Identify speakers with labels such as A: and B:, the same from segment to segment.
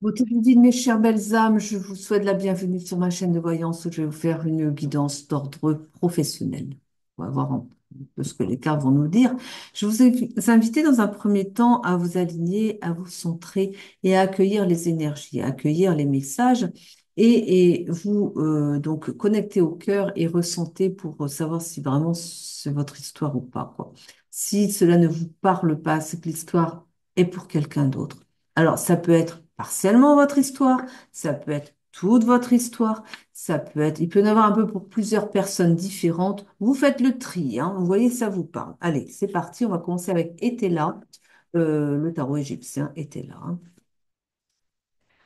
A: Votre guide, mes chères belles âmes, je vous souhaite la bienvenue sur ma chaîne de voyance où je vais vous faire une guidance d'ordre professionnel. On va voir un peu ce que les cartes vont nous dire. Je vous ai invité dans un premier temps à vous aligner, à vous centrer et à accueillir les énergies, à accueillir les messages et vous donc connecter au cœur et ressentez pour savoir si vraiment c'est votre histoire ou pas, quoi. Si cela ne vous parle pas, c'est que l'histoire est pour quelqu'un d'autre. Alors, ça peut être partiellement votre histoire, ça peut être toute votre histoire, ça peut être, il peut y en avoir un peu pour plusieurs personnes différentes. Vous faites le tri, hein, vous voyez, ça vous parle. Allez, c'est parti, on va commencer avec Etela. Le tarot égyptien était là, hein.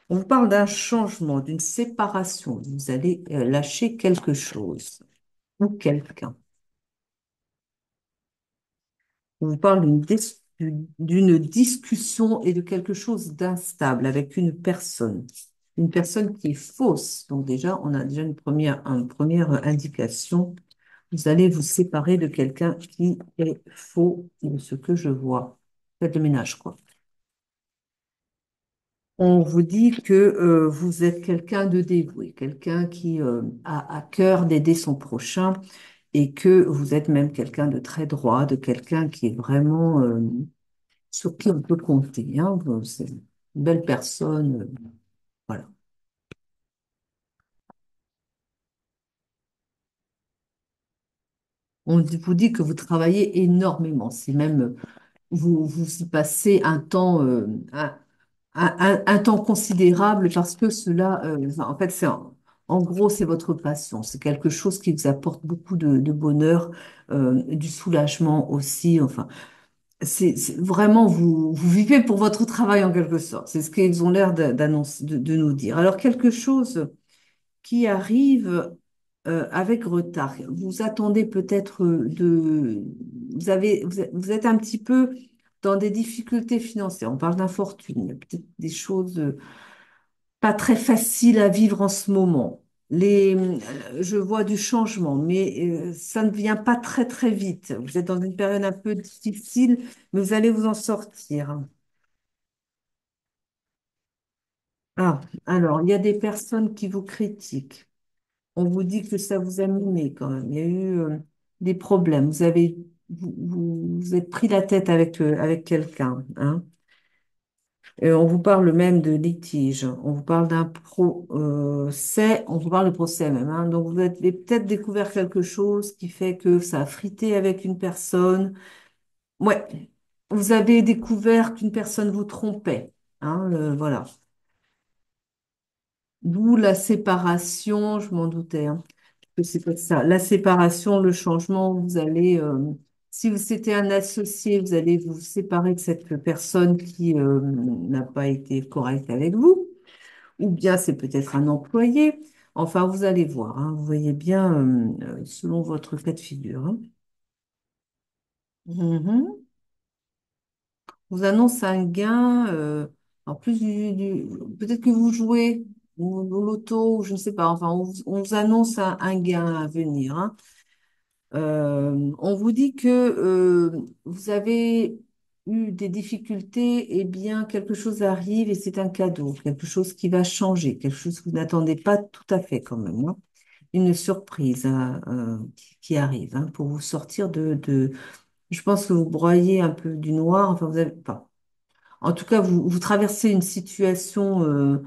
A: On vous parle d'un changement, d'une séparation. Vous allez lâcher quelque chose ou quelqu'un. On vous parle d'une discussion et de quelque chose d'instable avec une personne. Une personne qui est fausse. Donc déjà, on a déjà une première indication. Vous allez vous séparer de quelqu'un qui est faux de ce que je vois. Faites le ménage, quoi. On vous dit que vous êtes quelqu'un de dévoué, quelqu'un qui a à cœur d'aider son prochain et que vous êtes même quelqu'un de très droit, de quelqu'un qui est vraiment sur qui on peut compter, hein. C'est une belle personne, voilà. Vous dit que vous travaillez énormément, c'est même vous y passez un temps, un temps considérable parce que cela, enfin, en fait, en gros, c'est votre passion. C'est quelque chose qui vous apporte beaucoup de bonheur, du soulagement aussi. Enfin, vraiment, vous vivez pour votre travail en quelque sorte. C'est ce qu'ils ont l'air d'annoncer, de nous dire. Alors, quelque chose qui arrive avec retard. Vous attendez peut-être vous êtes un petit peu dans des difficultés financières. On parle d'infortune, il y a peut-être des choses pas très faciles à vivre en ce moment. Je vois du changement, mais ça ne vient pas très très vite. Vous êtes dans une période un peu difficile, mais vous allez vous en sortir. Ah, alors, il y a des personnes qui vous critiquent. On vous dit que ça vous a miné quand même. Il y a eu des problèmes. Vous êtes pris la tête avec quelqu'un, hein. On vous parle même de litige. On vous parle d'un procès. On vous parle de procès même, hein. Donc vous avez peut-être découvert quelque chose qui fait que ça a frité avec une personne. Ouais. Vous avez découvert qu'une personne vous trompait, hein. Voilà. D'où la séparation. Je m'en doutais, hein, que c'est pas ça. La séparation, le changement, vous allez, si vous c'était un associé, vous allez vous séparer de cette personne qui n'a pas été correcte avec vous, ou bien c'est peut-être un employé. Enfin, vous allez voir, hein, vous voyez bien selon votre cas de figure, hein. Mhm. Vous annonce un gain, en plus peut-être que vous jouez au loto, ou je ne sais pas. Enfin, on vous annonce un gain à venir, hein. On vous dit que vous avez eu des difficultés, et bien quelque chose arrive et c'est un cadeau, quelque chose qui va changer, quelque chose que vous n'attendez pas tout à fait quand même, hein. Une surprise hein, qui arrive, hein, pour vous sortir Je pense que vous broyez un peu du noir, enfin vous avez pas. En tout cas, vous traversez une situation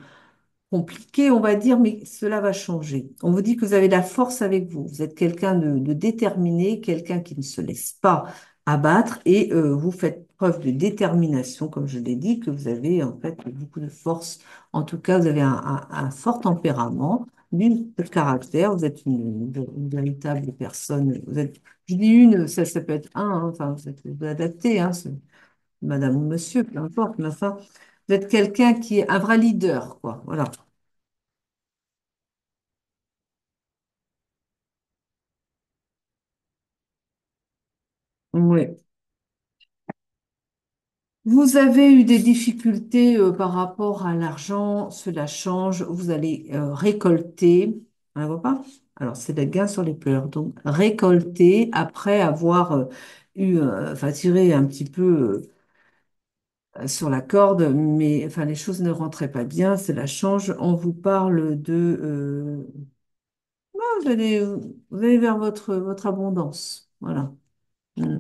A: compliqué, on va dire, mais cela va changer. On vous dit que vous avez la force avec vous. Vous êtes quelqu'un de déterminé, quelqu'un qui ne se laisse pas abattre et vous faites preuve de détermination, comme je l'ai dit, que vous avez en fait beaucoup de force. En tout cas, vous avez un fort tempérament, du caractère. Vous êtes une véritable personne. Je dis une, ça peut être un, hein, enfin, vous adaptez, hein, madame ou monsieur, peu importe, mais enfin, vous êtes quelqu'un qui est un vrai leader, quoi. Voilà. Oui. Vous avez eu des difficultés par rapport à l'argent, cela change, vous allez récolter, on ne voit pas? Alors, c'est le gain sur les pleurs. Donc, récolter après avoir eu, enfin, tiré un petit peu sur la corde, mais enfin, les choses ne rentraient pas bien, cela change. On vous parle de... vous allez vers votre abondance. Voilà. Mm.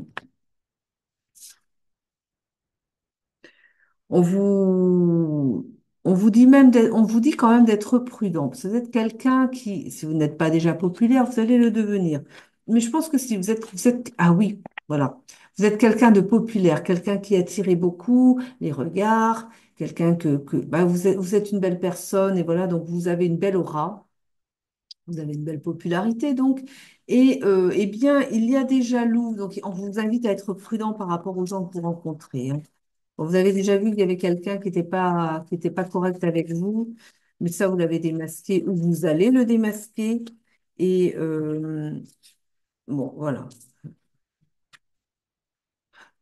A: On vous, on vous dit même on vous dit quand même d'être prudent. Vous êtes quelqu'un qui, si vous n'êtes pas déjà populaire, vous allez le devenir. Mais je pense que si ah oui, voilà. Vous êtes quelqu'un de populaire, quelqu'un qui attire beaucoup les regards, quelqu'un bah, vous êtes une belle personne et voilà, donc vous avez une belle aura. Vous avez une belle popularité, donc. Et eh bien, il y a des jaloux. Donc, on vous invite à être prudent par rapport aux gens que vous rencontrez, hein. Bon, vous avez déjà vu qu'il y avait quelqu'un qui était pas correct avec vous, mais ça, vous l'avez démasqué ou vous allez le démasquer. Et bon, voilà.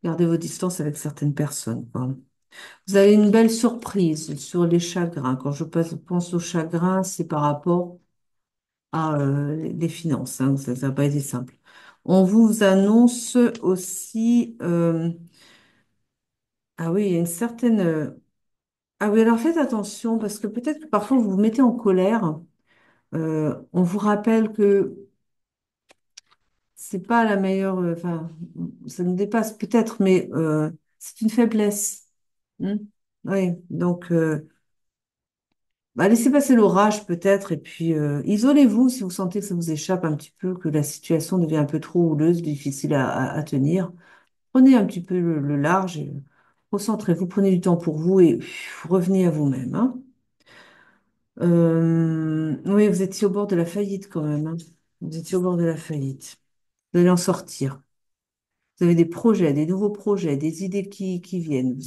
A: Gardez vos distances avec certaines personnes, quoi. Vous avez une belle surprise sur les chagrins. Quand je pense aux chagrins, c'est par rapport les finances, hein, ça n'a pas été simple. On vous annonce aussi, ah oui, il y a une certaine, ah oui, alors faites attention parce que peut-être que parfois vous vous mettez en colère. On vous rappelle que c'est pas la meilleure, enfin, ça nous dépasse peut-être, mais c'est une faiblesse. Hmm. Oui, donc bah, laissez passer l'orage peut-être et puis isolez-vous si vous sentez que ça vous échappe un petit peu, que la situation devient un peu trop houleuse, difficile à tenir. Prenez un petit peu le large et recentrez-vous, prenez du temps pour vous et revenez à vous-même, hein. Oui, vous étiez au bord de la faillite quand même, hein. Vous étiez au bord de la faillite. Vous allez en sortir. Vous avez des projets, des nouveaux projets, des idées qui viennent.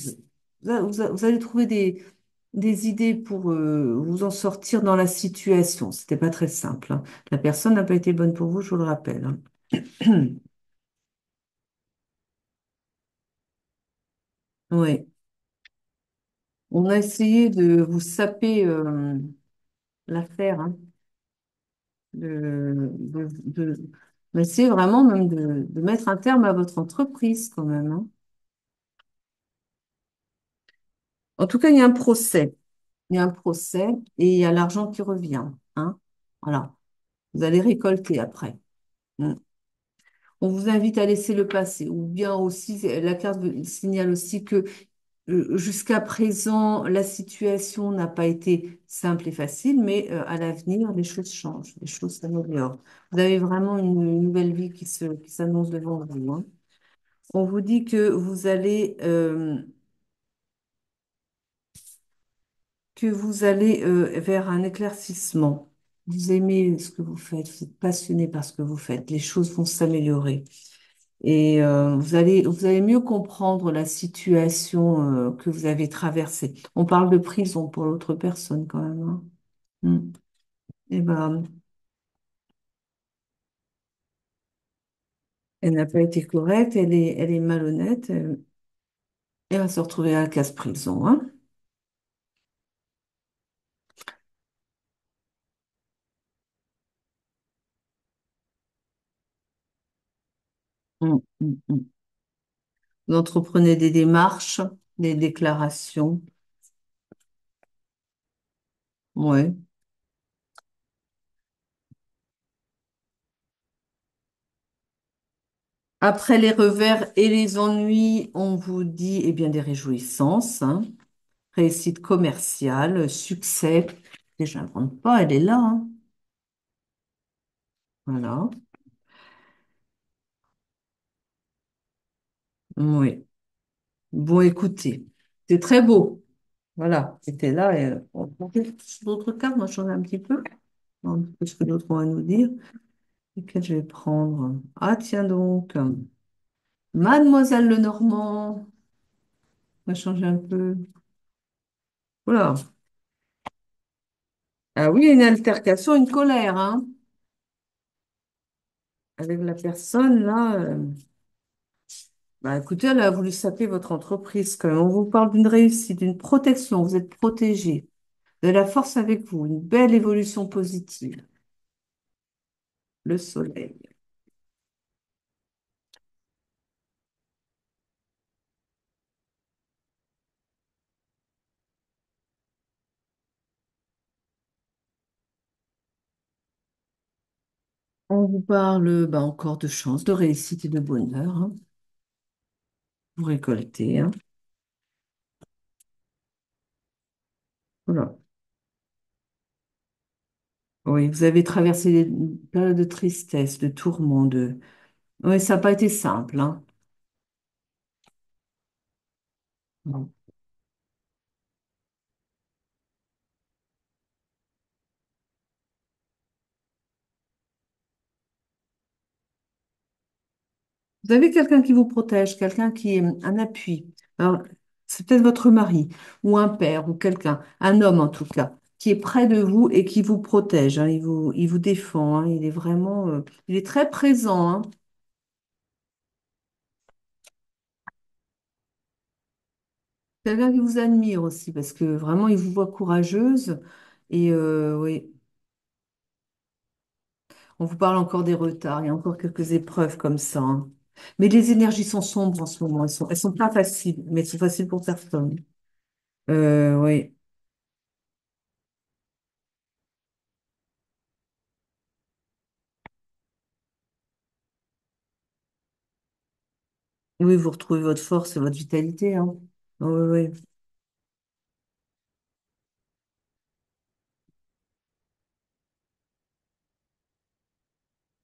A: Vous allez trouver des idées pour vous en sortir dans la situation. C'était pas très simple, hein. La personne n'a pas été bonne pour vous, je vous le rappelle, hein. Oui. On a essayé de vous saper l'affaire, hein, mais c'est vraiment même de mettre un terme à votre entreprise quand même, hein. En tout cas, il y a un procès. Il y a un procès et il y a l'argent qui revient, hein. Voilà. Vous allez récolter après. Mm. On vous invite à laisser le passé. Ou bien aussi, la carte signale aussi que jusqu'à présent, la situation n'a pas été simple et facile, mais à l'avenir, les choses changent, les choses s'améliorent. Vous avez vraiment une nouvelle vie qui s'annonce devant vous, hein. On vous dit que vous allez vers un éclaircissement. Vous aimez ce que vous faites, vous êtes passionné par ce que vous faites, les choses vont s'améliorer. Et vous allez mieux comprendre la situation que vous avez traversée. On parle de prison pour l'autre personne quand même, hein. Mm. Eh ben, elle n'a pas été correcte, elle est malhonnête, elle va se retrouver à la casse-prison, hein. Mm, mm, mm. Vous entreprenez des démarches, des déclarations. Ouais. Après les revers et les ennuis, on vous dit eh bien des réjouissances, hein. Réussite commerciale, succès. Et je n'invente pas, elle est là, hein. Voilà. Oui. Bon, écoutez, c'est très beau. Voilà, c'était là. Et, on va regarder d'autres cartes, on va changer un petit peu. Qu'est-ce que d'autres ont à nous dire? Lesquelles je vais prendre? Ah, tiens donc. Mademoiselle Lenormand. On va changer un peu. Voilà. Ah oui, une altercation, une colère, hein. Avec la personne, là. Bah, écoutez, elle a voulu saper votre entreprise quand même. On vous parle d'une réussite, d'une protection. Vous êtes protégé. De la force avec vous. Une belle évolution positive. Le soleil. On vous parle bah, encore de chance, de réussite et de bonheur, hein. Vous récoltez, hein. Voilà. Oui, vous avez traversé une période de tristesse, de tourment, de... Oui, ça n'a pas été simple, hein. Bon. Vous avez quelqu'un qui vous protège, quelqu'un qui est un appui. Alors, c'est peut-être votre mari, ou un père, ou quelqu'un, un homme en tout cas, qui est près de vous et qui vous protège, hein. Il vous défend, hein. Il est vraiment, il est très présent, hein. Quelqu'un qui vous admire aussi, parce que vraiment, il vous voit courageuse. Et oui, on vous parle encore des retards, il y a encore quelques épreuves comme ça, hein. Mais les énergies sont sombres en ce moment, elles sont pas faciles, mais elles sont faciles pour personne. Oui, oui, vous retrouvez votre force et votre vitalité, hein. Oui, oui.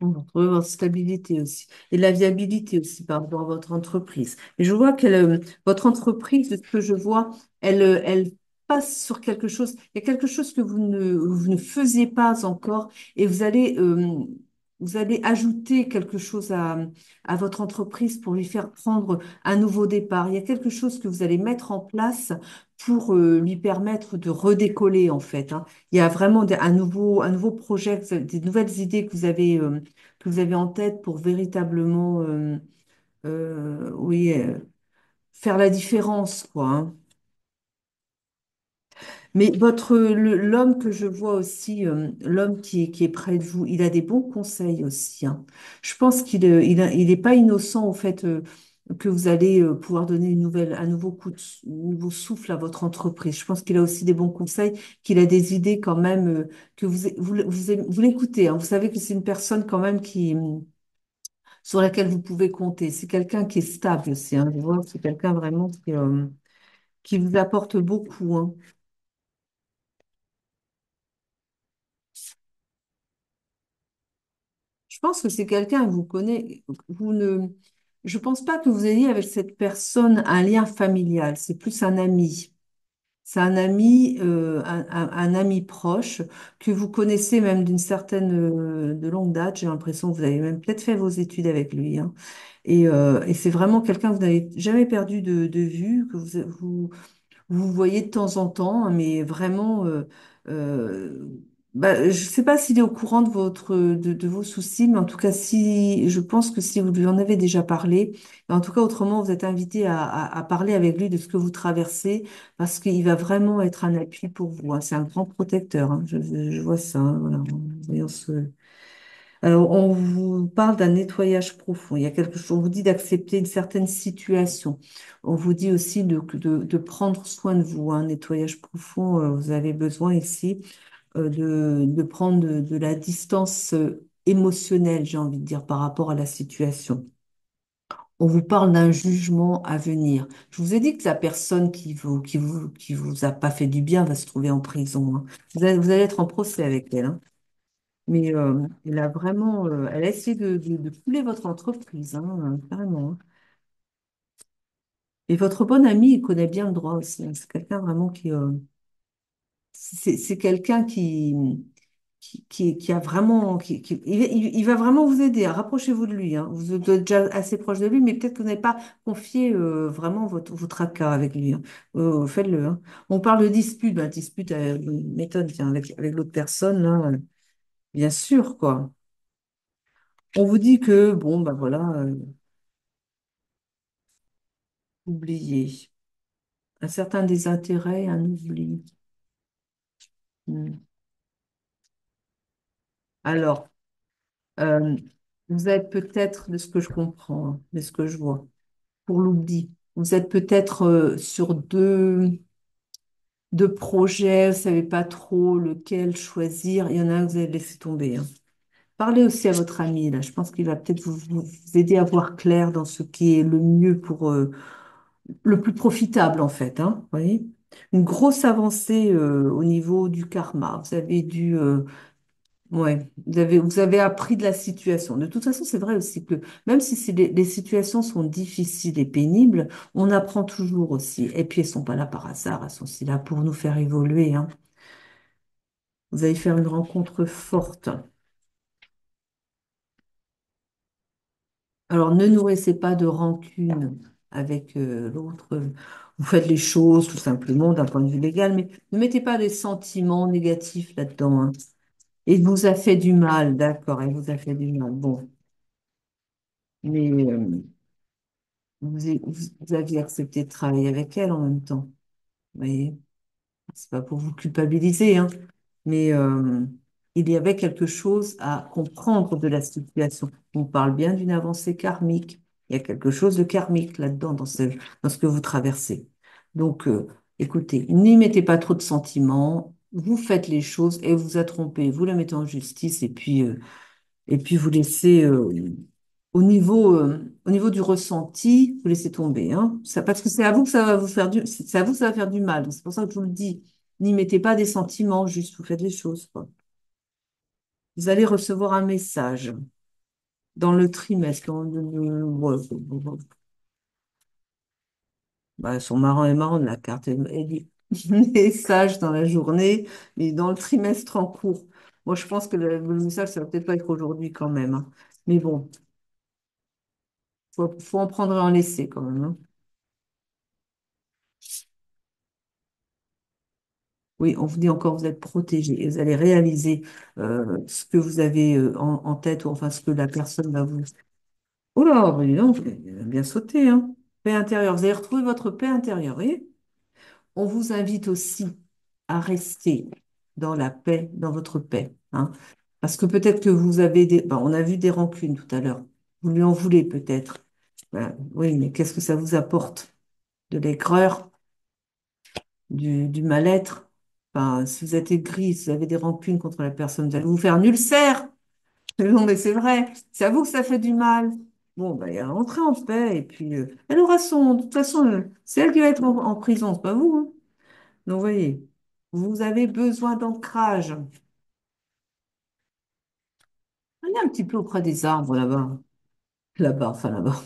A: Vous retrouvez votre stabilité aussi et la viabilité aussi par rapport à votre entreprise. Et je vois que votre entreprise, de ce que je vois, elle passe sur quelque chose. Il y a quelque chose que vous ne faisiez pas encore et vous allez ajouter quelque chose à votre entreprise pour lui faire prendre un nouveau départ. Il y a quelque chose que vous allez mettre en place pour lui permettre de redécoller en fait, hein. Il y a vraiment un nouveau projet, des nouvelles idées que vous avez en tête pour véritablement oui, faire la différence, quoi, hein. Mais l'homme que je vois aussi, l'homme qui est près de vous, il a des bons conseils aussi, hein. Je pense il est pas innocent au fait que vous allez pouvoir donner un nouveau un nouveau souffle à votre entreprise. Je pense qu'il a aussi des bons conseils, qu'il a des idées quand même, que vous l'écoutez, hein. Vous savez que c'est une personne quand même sur laquelle vous pouvez compter. C'est quelqu'un qui est stable aussi, hein. Je vois que c'est quelqu'un vraiment qui vous apporte beaucoup, hein. Je pense que c'est quelqu'un que vous connaissez. Je pense pas que vous ayez avec cette personne un lien familial. C'est plus un ami. C'est un ami, un ami proche que vous connaissez même de longue date. J'ai l'impression que vous avez même peut-être fait vos études avec lui, hein. Et c'est vraiment quelqu'un que vous n'avez jamais perdu de vue, que vous voyez de temps en temps, mais vraiment, euh, bah, je ne sais pas s'il est au courant de vos soucis, mais en tout cas, si, je pense que si vous lui en avez déjà parlé, en tout cas, autrement, vous êtes invité à parler avec lui de ce que vous traversez, parce qu'il va vraiment être un appui pour vous, hein. C'est un grand protecteur, hein. Je vois ça, hein, voilà, en voyant alors, on vous parle d'un nettoyage profond. Il y a quelque chose, on vous dit d'accepter une certaine situation. On vous dit aussi de prendre soin de vous. Un nettoyage profond, vous avez besoin ici de prendre de la distance émotionnelle, j'ai envie de dire, par rapport à la situation. On vous parle d'un jugement à venir. Je vous ai dit que la personne qui vous a pas fait du bien va se trouver en prison, hein. Vous allez être en procès avec elle, hein. Mais elle a vraiment, elle a essayé de couler votre entreprise, hein, carrément, hein. Et votre bon ami, il connaît bien le droit aussi, hein. C'est quelqu'un vraiment c'est quelqu'un qui a vraiment, il va vraiment vous aider. Rapprochez-vous de lui, hein. Vous êtes déjà assez proche de lui, mais peut-être que vous n'avez pas confié vraiment vos tracas avec lui, hein. Faites-le, hein. On parle de dispute, ben, dispute, méthode, tiens, avec l'autre personne, là, bien sûr, quoi. On vous dit que, bon, ben voilà, oublier. Un certain désintérêt, un oubli. Hmm. Alors, euh, vous êtes peut-être, de ce que je comprends, hein, de ce que je vois, pour l'oubli, vous êtes peut-être sur deux projets, vous ne savez pas trop lequel choisir. Il y en a un que vous avez laissé tomber, hein. Parlez aussi à votre ami, là. Je pense qu'il va peut-être vous aider à voir clair dans ce qui est le mieux pour, le plus profitable, en fait, hein, vous voyez? Une grosse avancée, au niveau du karma. Vous avez dû, ouais, vous avez appris de la situation. De toute façon, c'est vrai aussi que même si les situations sont difficiles et pénibles, on apprend toujours aussi. Et puis, elles sont pas là par hasard, elles sont aussi là pour nous faire évoluer, hein. Vous allez faire une rencontre forte. Alors, ne nourrissez pas de rancune avec l'autre. Vous faites les choses tout simplement d'un point de vue légal, mais ne mettez pas des sentiments négatifs là-dedans, hein. Il vous a fait du mal, d'accord, il vous a fait du mal. Bon, mais vous aviez accepté de travailler avec elle en même temps. Vous voyez, c'est pas pour vous culpabiliser, hein, mais il y avait quelque chose à comprendre de la situation. On parle bien d'une avancée karmique. Il y a quelque chose de karmique là-dedans, dans ce que vous traversez. Donc, écoutez, n'y mettez pas trop de sentiments. Vous faites les choses et vous a trompé. Vous la mettez en justice et puis vous laissez au niveau du ressenti, vous laissez tomber, hein. Parce que c'est à vous que ça va vous faire c'est à vous que ça va faire du mal. Donc, c'est pour ça que je vous le dis. N'y mettez pas des sentiments, juste vous faites les choses, quoi. Vous allez recevoir un message dans le trimestre. Ouais, bah, son marrant est marrant, la carte. Elle dit message dans la journée, mais dans le trimestre en cours. Moi, je pense que le message, ça va peut-être pas être aujourd'hui quand même, hein. Mais bon, faut en prendre et en laisser quand même, hein. Oui, on vous dit encore, vous êtes protégé et vous allez réaliser ce que vous avez en tête ou enfin ce que la personne va vous. Oh là, bah dis donc, il a bien sauté, hein. Paix intérieure. Vous allez retrouver votre paix intérieure, vous voyez? On vous invite aussi à rester dans la paix, dans votre paix, hein. Parce que peut-être que vous avez des. On a vu des rancunes tout à l'heure. Vous lui en voulez peut-être. Ben, oui, mais qu'est-ce que ça vous apporte? De l'aigreur, du mal-être. Enfin, si vous êtes aigri, si vous avez des rancunes contre la personne, vous allez vous faire un ulcère. Non, mais c'est vrai. C'est à vous que ça fait du mal. Bon, ben, rentrez en paix et puis elle aura son. De toute façon, c'est elle qui va être en prison, c'est pas vous, hein. Donc, vous voyez, vous avez besoin d'ancrage. Allez un petit peu auprès des arbres là-bas. Là-bas, enfin là-bas.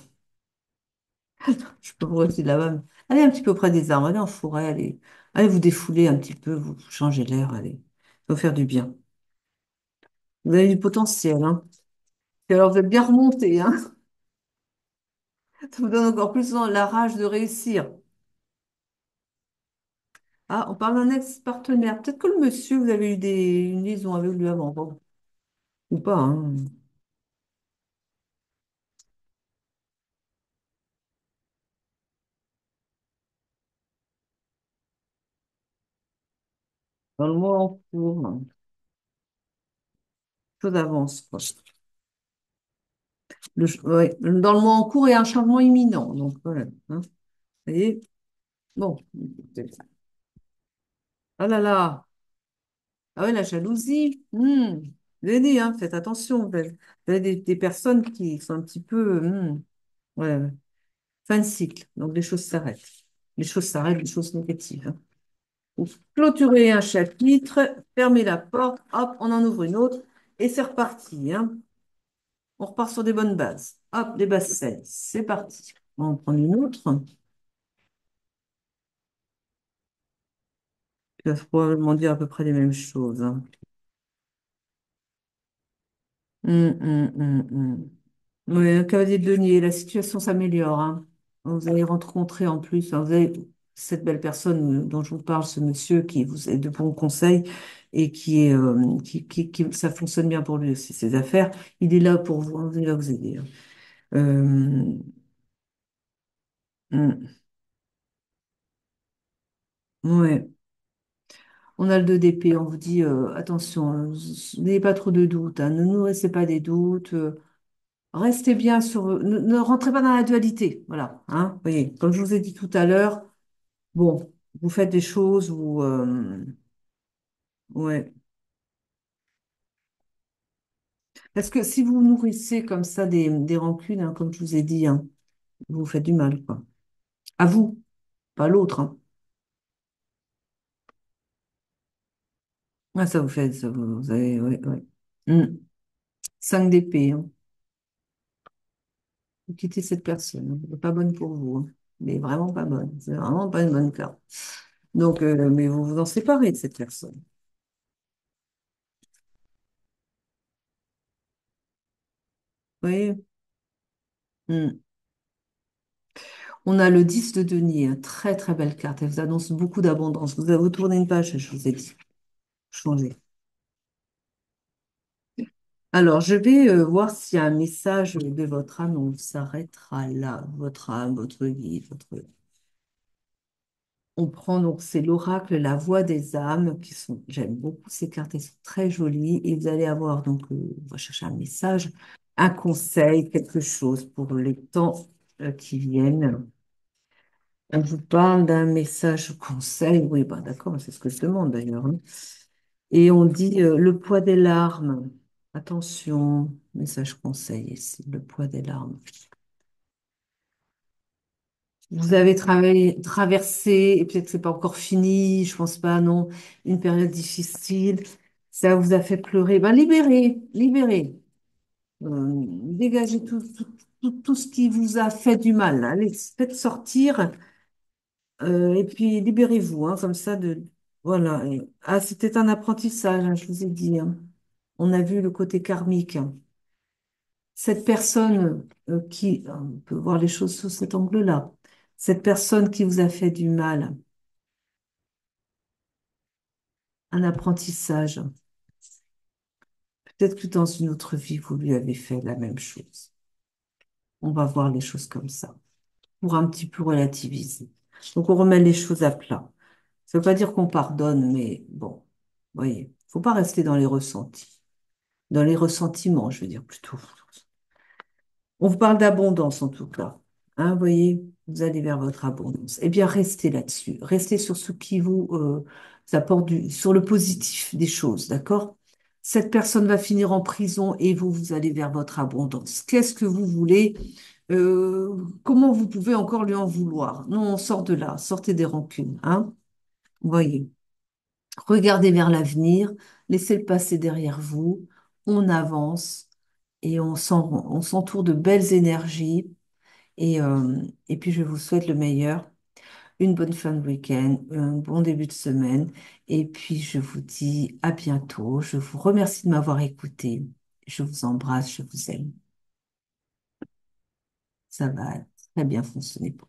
A: Je peux vous aussi là-bas. Allez un petit peu auprès des arbres, allez en forêt, allez vous défouler un petit peu, vous changez l'air, allez. Ça va faire du bien. Vous avez du potentiel, hein. Et alors, vous êtes bien remonté, hein. Ça vous donne encore plus la rage de réussir. Ah, on parle d'un ex-partenaire. Peut-être que le monsieur, vous avez eu une liaison avec lui avant, bon. Ou pas, hein. Dans le mois en cours, hein. Peu d'avance, quoi. Ouais, dans le mois en cours, il y a un changement imminent. Donc, voilà, hein. Vous voyez? Bon. Ah là là. Ah ouais, la jalousie. Vous avez dit, hein, faites attention. Vous avez des personnes qui sont un petit peu. Ouais, ouais. Fin de cycle. Donc, les choses s'arrêtent. Les choses s'arrêtent, les choses négatives, hein. Vous clôturez un chapitre, fermez la porte, hop, on en ouvre une autre, et c'est reparti, hein. On repart sur des bonnes bases. Hop, des bases saines. C'est parti. On va en prendre une autre. Qui va probablement dire à peu près les mêmes choses, hein. Hum. Oui, le cavalier de denier, la situation s'améliore, hein. Vous allez rencontrer en plus, hein, vous avez cette belle personne dont je vous parle, ce monsieur qui vous est de bons conseils et qui est, ça fonctionne bien pour lui aussi, ses affaires. Il est là pour vous, hein, il va vous aider, hein. Euh, hum, ouais. On a le 2 d'épée, on vous dit attention, n'ayez pas trop de doutes, hein, ne nourrissez pas des doutes. Restez bien ne rentrez pas dans la dualité. Voilà, hein, vous voyez, comme je vous ai dit tout à l'heure, bon, vous faites des choses où, ouais, Parce que si vous nourrissez comme ça des rancunes, hein, comme je vous ai dit, hein, vous vous faites du mal, quoi. À vous, pas à l'autre, hein. Ah, ça vous fait, ça vous avez, ouais, ouais. 5 d'épée, hein. Vous quittez cette personne, hein. Elle n'est pas bonne pour vous, hein. Elle est vraiment pas bonne. C'est vraiment pas une bonne carte. Donc, mais vous vous en séparez de cette personne. Vous voyez? Hmm. On a le 10 de denier, hein. Très très belle carte. Elle vous annonce beaucoup d'abondance. Vous avez vous tournez une page, je vous ai dit. Changez. Alors, je vais voir s'il y a un message de votre âme. On s'arrêtera là. Votre âme, votre guide, votre... On prend donc, c'est l'oracle, la voix des âmes, qui sont, j'aime beaucoup ces cartes, elles sont très jolies. Et vous allez avoir, donc, on va chercher un message, un conseil, quelque chose pour les temps qui viennent. On vous parle d'un message conseil. Oui, bah, d'accord, c'est ce que je demande d'ailleurs, hein. Et on dit le poids des larmes. Attention, message conseil ici, le poids des larmes. Vous avez traversé, et peut-être que c'est pas encore fini, je pense pas, non, une période difficile. Ça vous a fait pleurer. Ben, libérez, libérez. Dégagez tout ce qui vous a fait du mal, là. Allez, faites sortir, et puis libérez-vous, hein, comme ça de. Voilà. Ah, c'était un apprentissage, hein, je vous ai dit, hein. On a vu le côté karmique, hein. Cette personne on peut voir les choses sous cet angle-là. Cette personne qui vous a fait du mal, un apprentissage. Peut-être que dans une autre vie, vous lui avez fait la même chose. On va voir les choses comme ça, pour un petit peu relativiser. Donc, on remet les choses à plat. Ça ne veut pas dire qu'on pardonne, mais bon, voyez, faut pas rester dans les ressentis, dans les ressentiments, je veux dire plutôt. On vous parle d'abondance en tout cas. Hein, vous voyez, vous allez vers votre abondance. Eh bien, restez là-dessus. Restez sur ce qui vous apporte sur le positif des choses, d'accord? Cette personne va finir en prison et vous, vous allez vers votre abondance. Qu'est-ce que vous voulez? Comment vous pouvez encore lui en vouloir? Non, on sort de là. Sortez des rancunes, hein? Vous voyez. Regardez vers l'avenir. Laissez le passé derrière vous. On avance et on s'entoure de belles énergies. Et puis, je vous souhaite le meilleur, une bonne fin de week-end, un bon début de semaine. Et puis, je vous dis à bientôt. Je vous remercie de m'avoir écouté. Je vous embrasse, je vous aime. Ça va très bien fonctionner pour